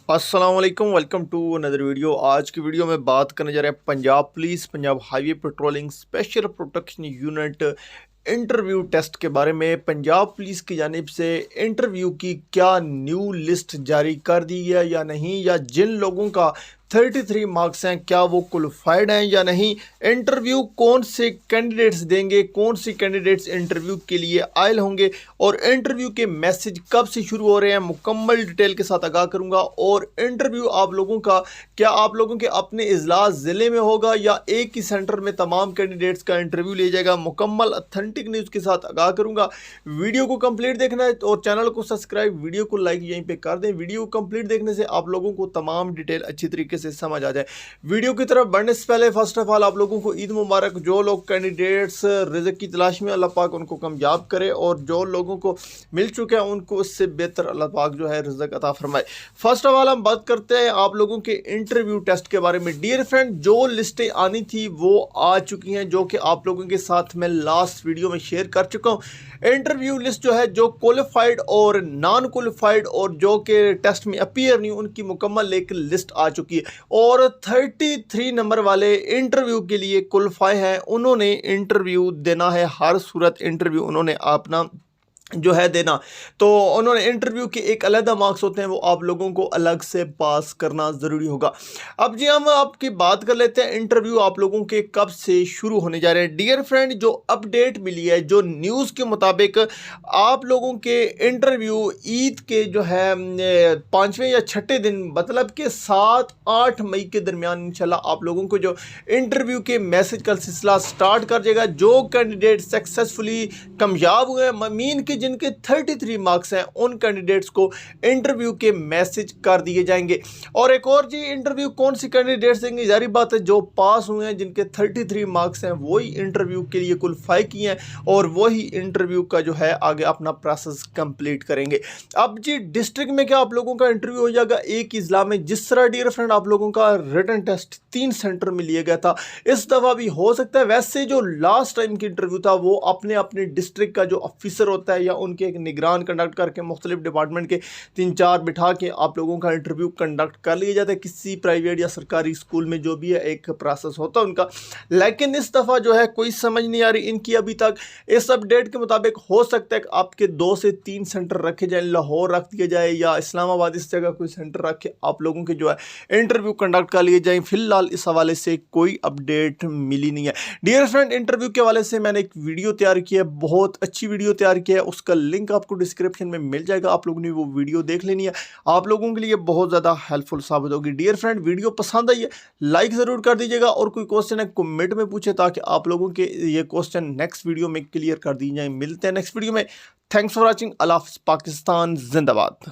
अस्सलाम वालेकुम, welcome to another video. आज की वीडियो में बात करने जा रहे हैं Punjab police, Punjab highway patrolling special protection unit interview test के बारे में। पंजाब पुलिस की जानिब से इंटरव्यू की क्या न्यू लिस्ट जारी कर दी है या नहीं, या जिन लोगों का 33 मार्क्स हैं क्या वो क्वालिफाइड हैं या नहीं, इंटरव्यू कौन से कैंडिडेट्स देंगे, कौन से कैंडिडेट्स इंटरव्यू के लिए आयल होंगे और इंटरव्यू के मैसेज कब से शुरू हो रहे हैं, मुकम्मल डिटेल के साथ आगाह करूंगा। और इंटरव्यू आप लोगों का क्या आप लोगों के अपने इजलास ज़िले में होगा या एक ही सेंटर में तमाम कैंडिडेट्स का इंटरव्यू लिया जाएगा, मुकम्मल ऑथेंटिक न्यूज़ के साथ आगाह करूंगा। वीडियो को कंप्लीट देखना है और चैनल को सब्सक्राइब, वीडियो को लाइक यहीं पे कर दें। वीडियो को कंप्लीट देखने से आप लोगों को तमाम डिटेल अच्छी तरीके से समझ आ जाए। वीडियो की तरफ बढ़ने से पहले फर्स्ट ऑफ ऑल आप लोगों को ईद मुबारक। जो लोग कैंडिडेट्स रिज़्क की तलाश में, अल्लाह पाक उनको कामयाब करे, और जो लोगों को मिल चुके हैं उनको उससे बेहतर अल्लाह पाक जो है रिज़्क अता फरमाए। फर्स्ट ऑफ ऑल हम बात करते हैं आप लोगों के इंटरव्यू टेस्ट के बारे में। डियर फ्रेंड, जो लिस्टें आनी थी वो आ चुकी हैं, जो कि आप लोगों के साथ मैं लास्ट वीडियो में शेयर कर चुका हूँ। इंटरव्यू लिस्ट जो है, जो क्वालिफाइड और नॉन क्वालिफाइड और जो कि टेस्ट में अपीयर नहीं, उनकी मुकम्मल एक लिस्ट आ चुकी है। और 33 नंबर वाले इंटरव्यू के लिए क्वालिफाई हैं, उन्होंने इंटरव्यू देना है। हर सूरत इंटरव्यू उन्होंने अपना जो है देना, तो उन्होंने इंटरव्यू के एक अलग मार्क्स होते हैं, वो आप लोगों को अलग से पास करना ज़रूरी होगा। अब जी हम आपकी बात कर लेते हैं इंटरव्यू आप लोगों के कब से शुरू होने जा रहे हैं। डियर फ्रेंड, जो अपडेट मिली है, जो न्यूज़ के मुताबिक आप लोगों के इंटरव्यू ईद के जो है 5वें या 6ठे दिन, मतलब कि 7-8 मई के दरमियान इंशाल्लाह आप लोगों को जो इंटरव्यू के मैसेज का सिलसिला स्टार्ट कर जाएगा। जो कैंडिडेट सक्सेसफुली कामयाब हुए, मीन के जिनके 33 मार्क्स हैं, उन कैंडिडेट्स को इंटरव्यू के मैसेज कर दिए जाएंगे। और एक और जी, इंटरव्यू कौन सी कैंडिडेट्स देंगे, जारी बात है जो पास हुए हैं, जिनके 33 मार्क्स हैं, वही इंटरव्यू के लिए क्वालिफाई किए हैं और वही इंटरव्यू का जो है आगे अपना प्रोसेस कंप्लीट करेंगे। अब जी डिस्ट्रिक्ट में क्या आप लोगों का इंटरव्यू हो जाएगा एक ही जिला में। जिस तरह डियर फ्रेंड आप लोगों का रिटन टेस्ट 3 सेंटर में लिया गया था, इस दफ़ा भी हो सकता है। वैसे जो लास्ट टाइम की इंटरव्यू था वो अपने अपने डिस्ट्रिक्ट का जो ऑफिसर होता है या उनके एक निगरान कंडक्ट करके मुख्तलिफ डिपार्टमेंट के 3-4 बिठा के आप लोगों का इंटरव्यू कंडक्ट कर लिया जाता है। किसी प्राइवेट या सरकारी स्कूल में जो भी है एक प्रोसेस होता है उनका। लेकिन इस दफ़ा जो है कोई समझ नहीं आ रही इनकी अभी तक। इस अपडेट के मुताबिक हो सकता है कि आपके 2 से 3 सेंटर रखे जाए, लाहौर रख दिया जाए या इस्लामाबाद, इस जगह कोई सेंटर रख के आप लोगों के जो है इंटरव्यू कंडक्ट कर लिए जाए। फिलहाल इस हवाले से कोई अपडेट मिली नहीं है। डियर फ्रेंड, इंटरव्यू के हवाले से मैंने एक वीडियो तैयार की है, बहुत अच्छी वीडियो तैयार की है, उसका लिंक आपको डिस्क्रिप्शन में मिल जाएगा। आप लोगों ने वो वीडियो देख लेनी है, आप लोगों के लिए बहुत ज़्यादा हेल्पफुल साबित होगी। डियर फ्रेंड, वीडियो पसंद आई है लाइक ज़रूर कर दीजिएगा, और कोई क्वेश्चन है कमेंट में पूछे ताकि आप लोगों के ये क्वेश्चन नेक्स्ट वीडियो में क्लियर कर दी जाए। मिलते हैं नेक्स्ट वीडियो में। Thanks for watching. अल्लाह हाफ़िज़। पाकिस्तान जिंदाबाद।